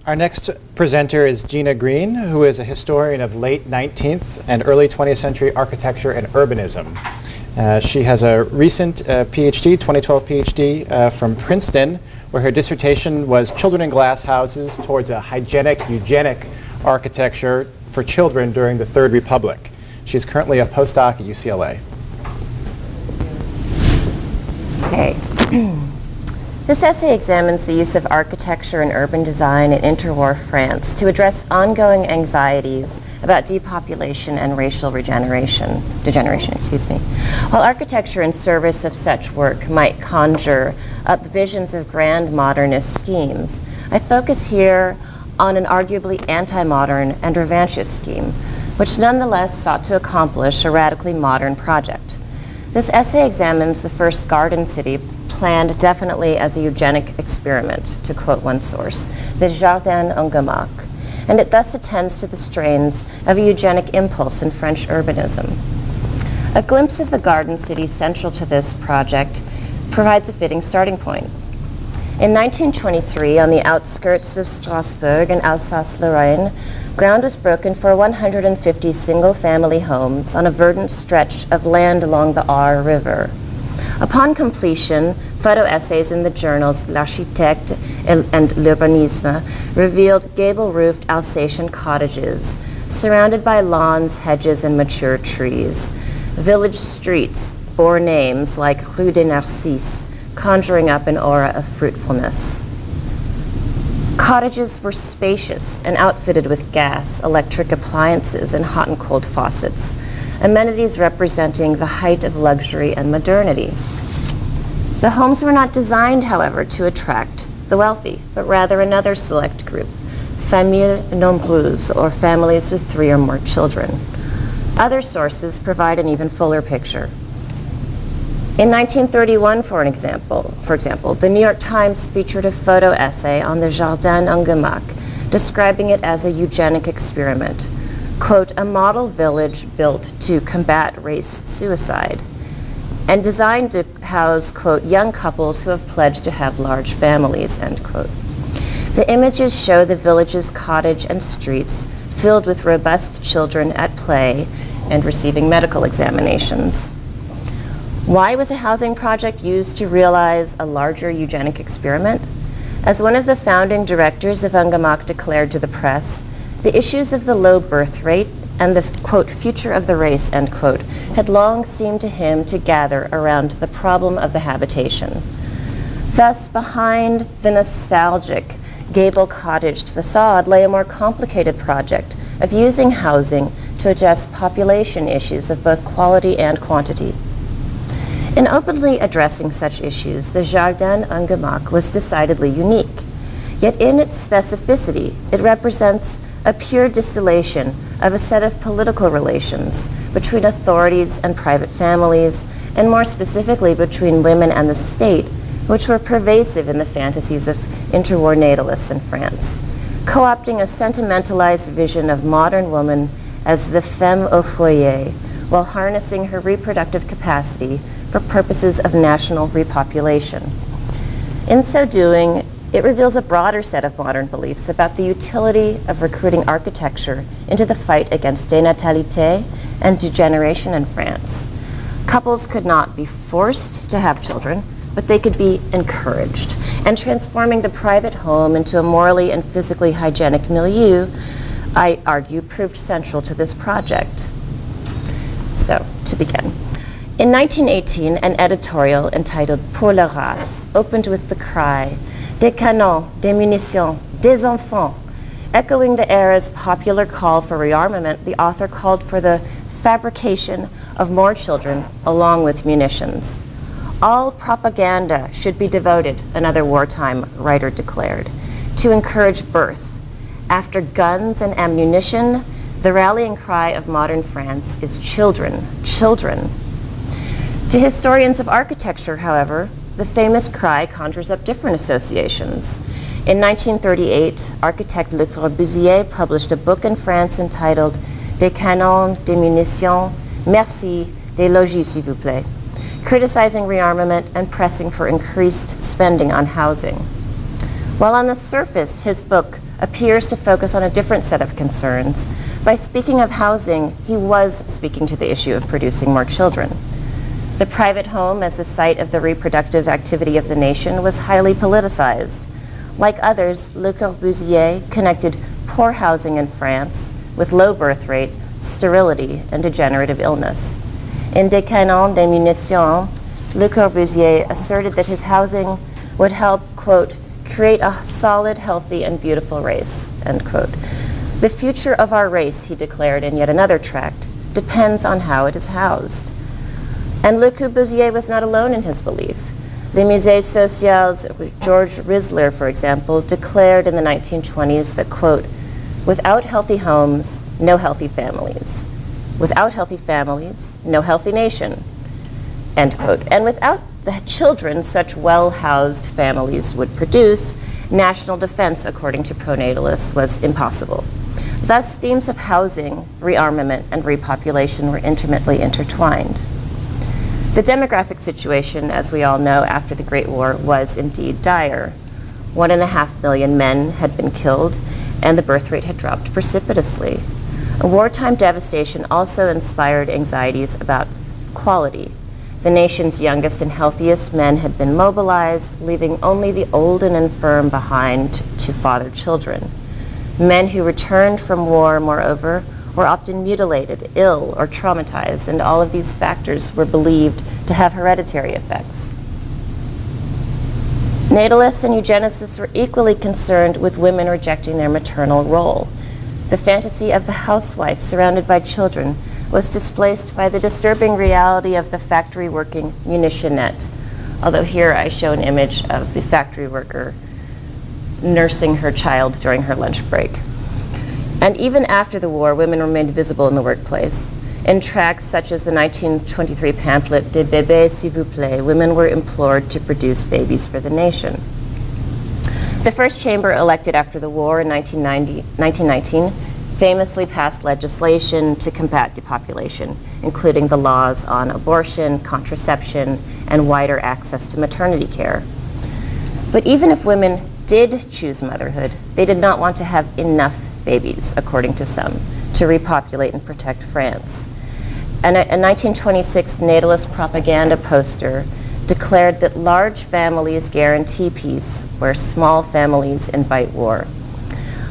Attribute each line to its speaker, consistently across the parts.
Speaker 1: Our next presenter is Gina Greene, who is a historian of late 19th and early 20th century architecture and urbanism. She has a recent PhD, 2012 PhD from Princeton, where her dissertation was Children in Glass Houses towards a hygienic, eugenic architecture for children during the Third Republic. She's currently a postdoc at UCLA.
Speaker 2: Okay. This essay examines the use of architecture and urban design in interwar France to address ongoing anxieties about depopulation and racial degeneration. While architecture in service of such work might conjure up visions of grand modernist schemes, I focus here on an arguably anti-modern and revanchist scheme, which nonetheless sought to accomplish a radically modern project. This essay examines the first garden city planned definitely as a eugenic experiment, to quote one source, the Jardin en Gamache, and it thus attends to the strains of a eugenic impulse in French urbanism. A glimpse of the garden city central to this project provides a fitting starting point. In 1923, on the outskirts of Strasbourg in Alsace-Lorraine, ground was broken for 150 single-family homes on a verdant stretch of land along the Aar River. Upon completion, photo essays in the journals L'Architecte and L'Urbanisme revealed gable-roofed Alsatian cottages, surrounded by lawns, hedges, and mature trees. Village streets bore names like Rue des Narcisses, conjuring up an aura of fruitfulness. Cottages were spacious and outfitted with gas, electric appliances, and hot and cold faucets, amenities representing the height of luxury and modernity. The homes were not designed, however, to attract the wealthy, but rather another select group, familles nombreuses, or families with 3 or more children. Other sources provide an even fuller picture. In 1931, for example, the New York Times featured a photo essay on the Jardin en Gamache, describing it as a eugenic experiment, quote, a model village built to combat race suicide, and designed to house, quote, young couples who have pledged to have large families, end quote. The images show the village's cottage and streets filled with robust children at play and receiving medical examinations. Why was a housing project used to realize a larger eugenic experiment? As one of the founding directors of en Gamache declared to the press, the issues of the low birth rate and the, quote, future of the race, end quote, had long seemed to him to gather around the problem of the habitation. Thus, behind the nostalgic gable-cottaged facade lay a more complicated project of using housing to address population issues of both quality and quantity. In openly addressing such issues, the Jardin en Gamache was decidedly unique. Yet in its specificity, it represents a pure distillation of a set of political relations between authorities and private families, and more specifically between women and the state, which were pervasive in the fantasies of interwar natalists in France, co-opting a sentimentalized vision of modern woman as the femme au foyer, while harnessing her reproductive capacity for purposes of national repopulation. In so doing, it reveals a broader set of modern beliefs about the utility of recruiting architecture into the fight against denatalité and degeneration in France. Couples could not be forced to have children, but they could be encouraged, and transforming the private home into a morally and physically hygienic milieu, I argue, proved central to this project. So, to begin. In 1918, an editorial entitled Pour la race opened with the cry, des canons, des munitions, des enfants. Echoing the era's popular call for rearmament, the author called for the fabrication of more children along with munitions. All propaganda should be devoted, another wartime writer declared, to encourage birth. After guns and ammunition, the rallying cry of modern France is children, children. To historians of architecture, however, the famous cry conjures up different associations. In 1938, architect Le Corbusier published a book in France entitled Des canons, des munitions, merci, des logis s'il vous plaît, criticizing rearmament and pressing for increased spending on housing. While on the surface his book appears to focus on a different set of concerns. By speaking of housing, he was speaking to the issue of producing more children. The private home as the site of the reproductive activity of the nation was highly politicized. Like others, Le Corbusier connected poor housing in France with low birth rate, sterility, and degenerative illness. In Déclinant des Munitions, Le Corbusier asserted that his housing would help, quote, create a solid, healthy, and beautiful race, end quote. The future of our race, he declared in yet another tract, depends on how it is housed. And Le Corbusier was not alone in his belief. The Musée Social's George Risler, for example, declared in the 1920s that, quote, without healthy homes, no healthy families. Without healthy families, no healthy nation, end quote. And without the children such well-housed families would produce, national defense, according to pronatalists, was impossible. Thus, themes of housing, rearmament, and repopulation were intimately intertwined. The demographic situation, as we all know, after the Great War was indeed dire. 1.5 million men had been killed, and the birth rate had dropped precipitously. Wartime devastation also inspired anxieties about quality. The nation's youngest and healthiest men had been mobilized, leaving only the old and infirm behind to father children. Men who returned from war, moreover, were often mutilated, ill, or traumatized, and all of these factors were believed to have hereditary effects. Natalists and eugenicists were equally concerned with women rejecting their maternal role. The fantasy of the housewife surrounded by children was displaced by the disturbing reality of the factory-working munitionette, although here I show an image of the factory worker nursing her child during her lunch break. And even after the war, women remained visible in the workplace. In tracts such as the 1923 pamphlet Des bébés s'il vous plaît, women were implored to produce babies for the nation. The first chamber elected after the war in 1919 famously passed legislation to combat depopulation, including the laws on abortion, contraception, and wider access to maternity care. But even if women did choose motherhood, they did not want to have enough babies, according to some, to repopulate and protect France. And a 1926 natalist propaganda poster declared that large families guarantee peace where small families invite war.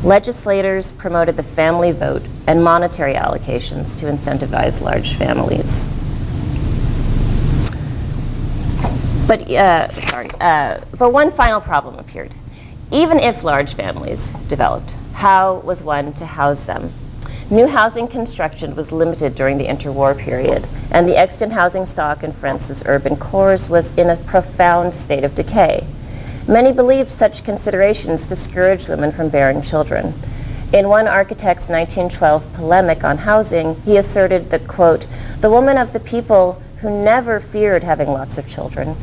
Speaker 2: Legislators promoted the family vote and monetary allocations to incentivize large families. But one final problem appeared. Even if large families developed, how was one to house them? New housing construction was limited during the interwar period, and the extant housing stock in France's urban cores was in a profound state of decay. Many believed such considerations discouraged women from bearing children. In one architect's 1912 polemic on housing, he asserted that, quote, the woman of the people who never feared having lots of children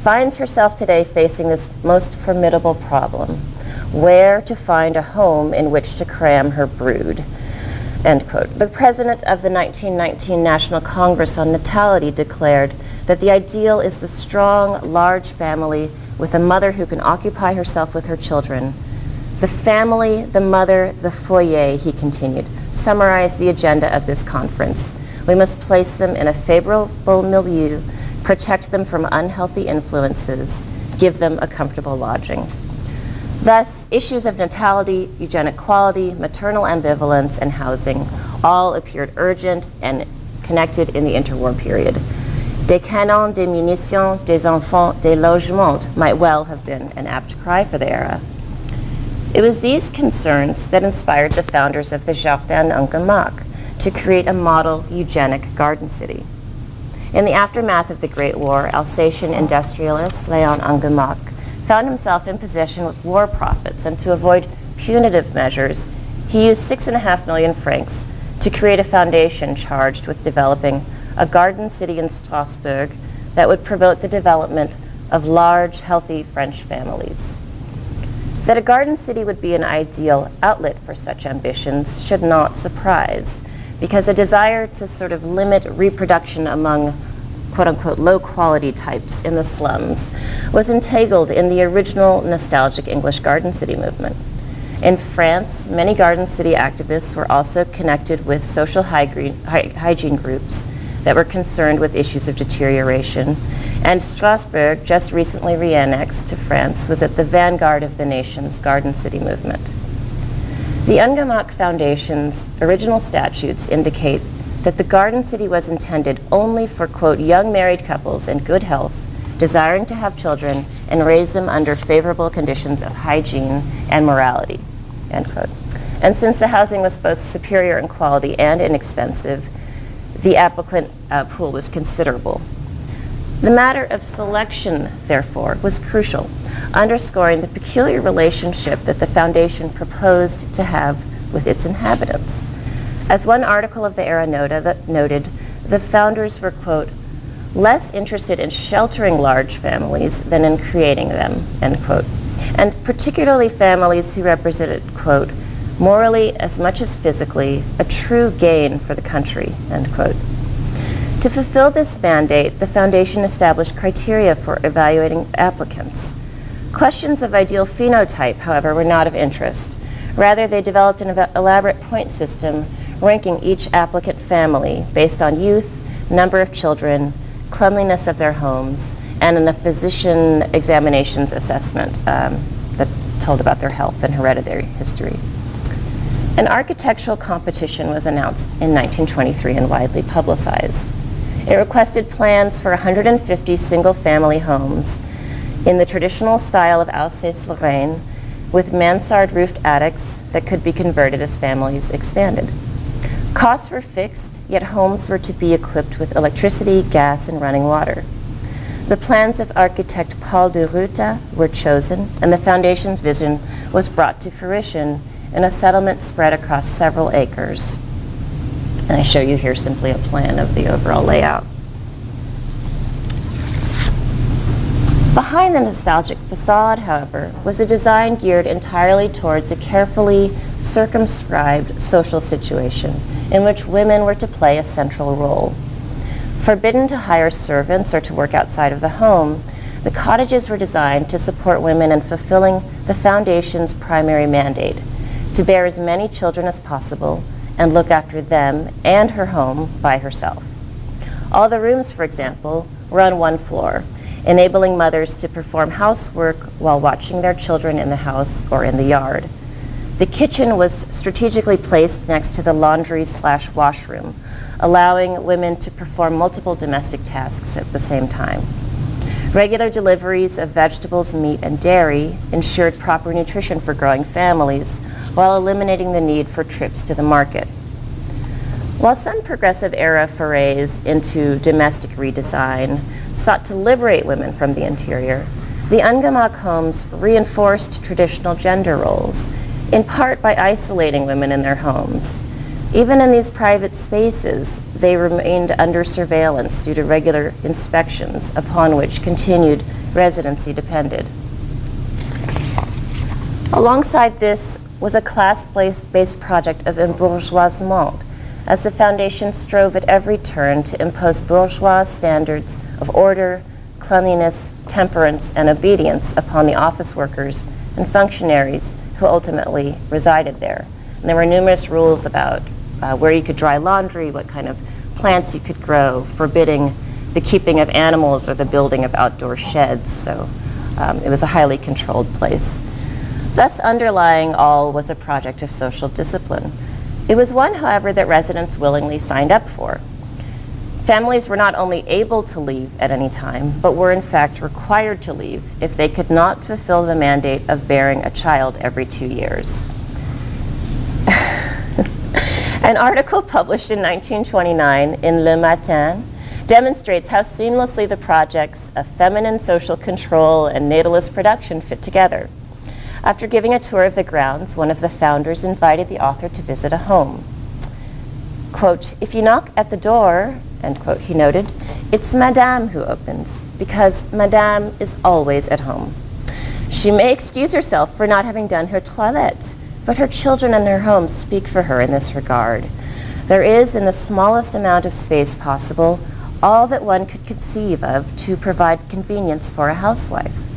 Speaker 2: finds herself today facing this most formidable problem: where to find a home in which to cram her brood. End quote. The president of the 1919 National Congress on Natality declared that the ideal is the strong, large family with a mother who can occupy herself with her children. The family, the mother, the foyer, he continued, summarize the agenda of this conference. We must place them in a favorable milieu, protect them from unhealthy influences, give them a comfortable lodging. Thus, issues of natality, eugenic quality, maternal ambivalence, and housing all appeared urgent and connected in the interwar period. Des canons, des munitions, des enfants, des logements might well have been an apt cry for the era. It was these concerns that inspired the founders of the Jardin Eugenic to create a model eugenic garden city. In the aftermath of the Great War, Alsatian industrialist Léon Eugenic found himself in possession with war profits, and to avoid punitive measures, he used 6.5 million francs to create a foundation charged with developing a garden city in Strasbourg that would promote the development of large, healthy French families. That a garden city would be an ideal outlet for such ambitions should not surprise, because a desire to sort of limit reproduction among quote-unquote low-quality types in the slums was entangled in the original nostalgic English garden city movement. In France, many Garden City activists were also connected with social hygiene groups that were concerned with issues of deterioration, and Strasbourg, just recently re-annexed to France, was at the vanguard of the nation's Garden City movement. The Eugenic Foundation's original statutes indicate that the Garden City was intended only for, quote, young married couples in good health, desiring to have children and raise them under favorable conditions of hygiene and morality, end quote. And since the housing was both superior in quality and inexpensive, the applicant pool was considerable. The matter of selection, therefore, was crucial, underscoring the peculiar relationship that the foundation proposed to have with its inhabitants. As one article of the era noted, the founders were, quote, less interested in sheltering large families than in creating them, end quote, and particularly families who represented, quote, morally as much as physically, a true gain for the country, end quote. To fulfill this mandate, the foundation established criteria for evaluating applicants. Questions of ideal phenotype, however, were not of interest. Rather, they developed an elaborate point system ranking each applicant family based on youth, number of children, cleanliness of their homes, and a physician examinations assessment that told about their health and hereditary history. An architectural competition was announced in 1923 and widely publicized. It requested plans for 150 single-family homes in the traditional style of Alsace-Lorraine with mansard-roofed attics that could be converted as families expanded. Costs were fixed, yet homes were to be equipped with electricity, gas, and running water. The plans of architect Paul de Ruta were chosen, and the foundation's vision was brought to fruition in a settlement spread across several acres. And I show you here simply a plan of the overall layout. Behind the nostalgic facade, however, was a design geared entirely towards a carefully circumscribed social situation in which women were to play a central role. Forbidden to hire servants or to work outside of the home, the cottages were designed to support women in fulfilling the foundation's primary mandate, to bear as many children as possible and look after them and her home by herself. All the rooms, for example, were on one floor, enabling mothers to perform housework while watching their children in the house or in the yard. The kitchen was strategically placed next to the laundry/washroom, allowing women to perform multiple domestic tasks at the same time. Regular deliveries of vegetables, meat, and dairy ensured proper nutrition for growing families while eliminating the need for trips to the market. While some progressive era forays into domestic redesign sought to liberate women from the interior, the Eugenic homes reinforced traditional gender roles, in part by isolating women in their homes. Even in these private spaces, they remained under surveillance due to regular inspections upon which continued residency depended. Alongside this was a class-based project of embourgeoisement, as the foundation strove at every turn to impose bourgeois standards of order, cleanliness, temperance, and obedience upon the office workers and functionaries who ultimately resided there. And there were numerous rules about where you could dry laundry, what kind of plants you could grow, forbidding the keeping of animals or the building of outdoor sheds. So it was a highly controlled place. Thus, underlying all was a project of social discipline. It was one, however, that residents willingly signed up for. Families were not only able to leave at any time, but were in fact required to leave if they could not fulfill the mandate of bearing a child every 2 years. An article published in 1929 in Le Matin demonstrates how seamlessly the projects of feminine social control and natalist production fit together. After giving a tour of the grounds, one of the founders invited the author to visit a home. Quote, "If you knock at the door," end quote, he noted, "it's Madame who opens, because Madame is always at home. She may excuse herself for not having done her toilette, but her children and her home speak for her in this regard. There is, in the smallest amount of space possible, all that one could conceive of to provide convenience for a housewife.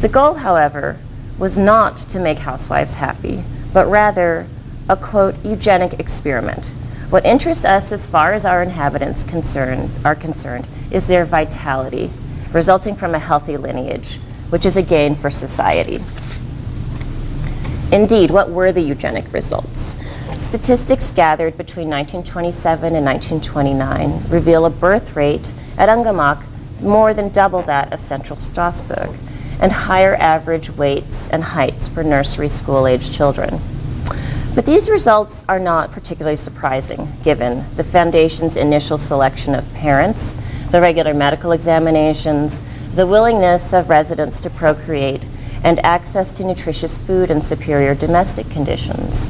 Speaker 2: The goal, however, was not to make housewives happy, but rather a, quote, eugenic experiment. What interests us as far as our inhabitants are concerned is their vitality, resulting from a healthy lineage, which is a gain for society. Indeed, what were the eugenic results? Statistics gathered between 1927 and 1929 reveal a birth rate at Eugenic more than double that of Central Strasbourg, and higher average weights and heights for nursery school-age children. But these results are not particularly surprising, given the Foundation's initial selection of parents, the regular medical examinations, the willingness of residents to procreate, and access to nutritious food and superior domestic conditions.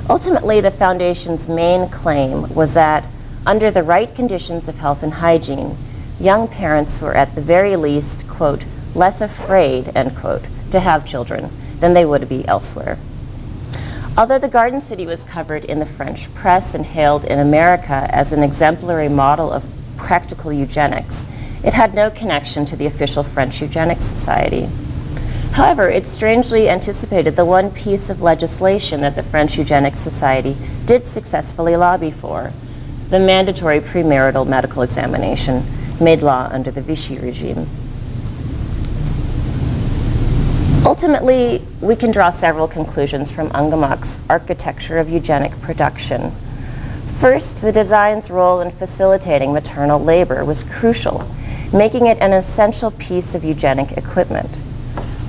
Speaker 2: Ultimately, the Foundation's main claim was that, under the right conditions of health and hygiene, young parents were at the very least, quote, less afraid, end quote, to have children than they would be elsewhere. Although the Garden City was covered in the French press and hailed in America as an exemplary model of practical eugenics, it had no connection to the official French Eugenics Society. However, it strangely anticipated the one piece of legislation that the French Eugenics Society did successfully lobby for, the mandatory premarital medical examination made law under the Vichy regime. Ultimately, we can draw several conclusions from Eugenics' architecture of eugenic production. First, the design's role in facilitating maternal labor was crucial, making it an essential piece of eugenic equipment.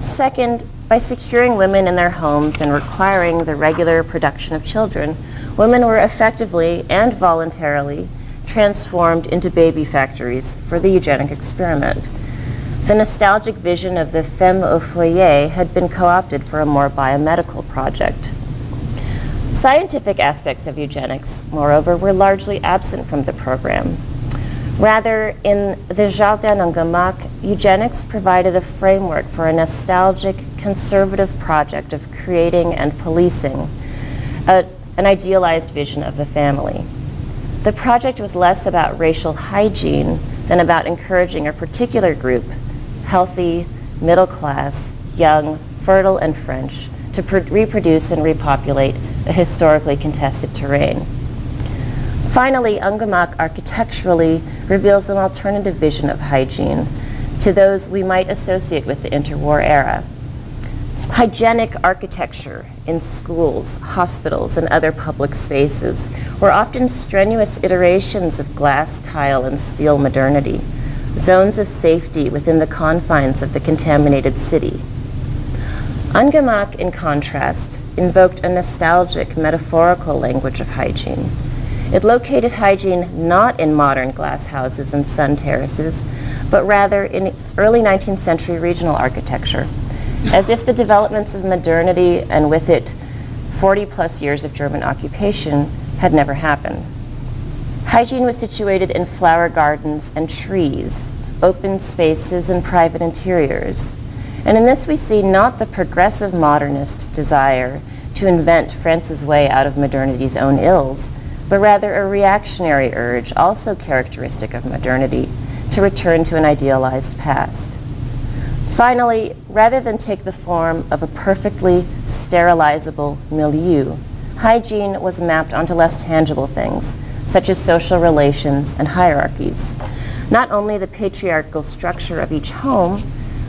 Speaker 2: Second, by securing women in their homes and requiring the regular production of children, women were effectively and voluntarily transformed into baby factories for the eugenic experiment. The nostalgic vision of the femme au foyer had been co-opted for a more biomedical project. Scientific aspects of eugenics, moreover, were largely absent from the program. Rather, in the Jardin Eugenic, eugenics provided a framework for a nostalgic, conservative project of creating and policing an idealized vision of the family. The project was less about racial hygiene than about encouraging a particular group, healthy, middle class, young, fertile, and French, to reproduce and repopulate a historically contested terrain. Finally, Eugenic architecturally reveals an alternative vision of hygiene to those we might associate with the interwar era. Hygienic architecture in schools, hospitals, and other public spaces were often strenuous iterations of glass, tile, and steel modernity, zones of safety within the confines of the contaminated city. Eugenic, in contrast, invoked a nostalgic, metaphorical language of hygiene. It located hygiene not in modern glass houses and sun terraces, but rather in early 19th century regional architecture, as if the developments of modernity and with it 40 plus years of German occupation had never happened. Hygiene was situated in flower gardens and trees, open spaces and private interiors. And in this we see not the progressive modernist desire to invent France's way out of modernity's own ills, but rather a reactionary urge, also characteristic of modernity, to return to an idealized past. Finally, rather than take the form of a perfectly sterilizable milieu, hygiene was mapped onto less tangible things, such as social relations and hierarchies. Not only the patriarchal structure of each home,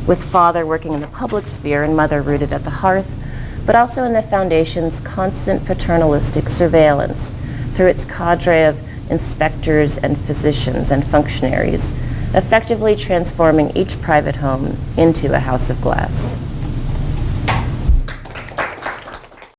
Speaker 2: with father working in the public sphere and mother rooted at the hearth, but also in the Foundation's constant paternalistic surveillance through its cadre of inspectors and physicians and functionaries, effectively transforming each private home into a house of glass.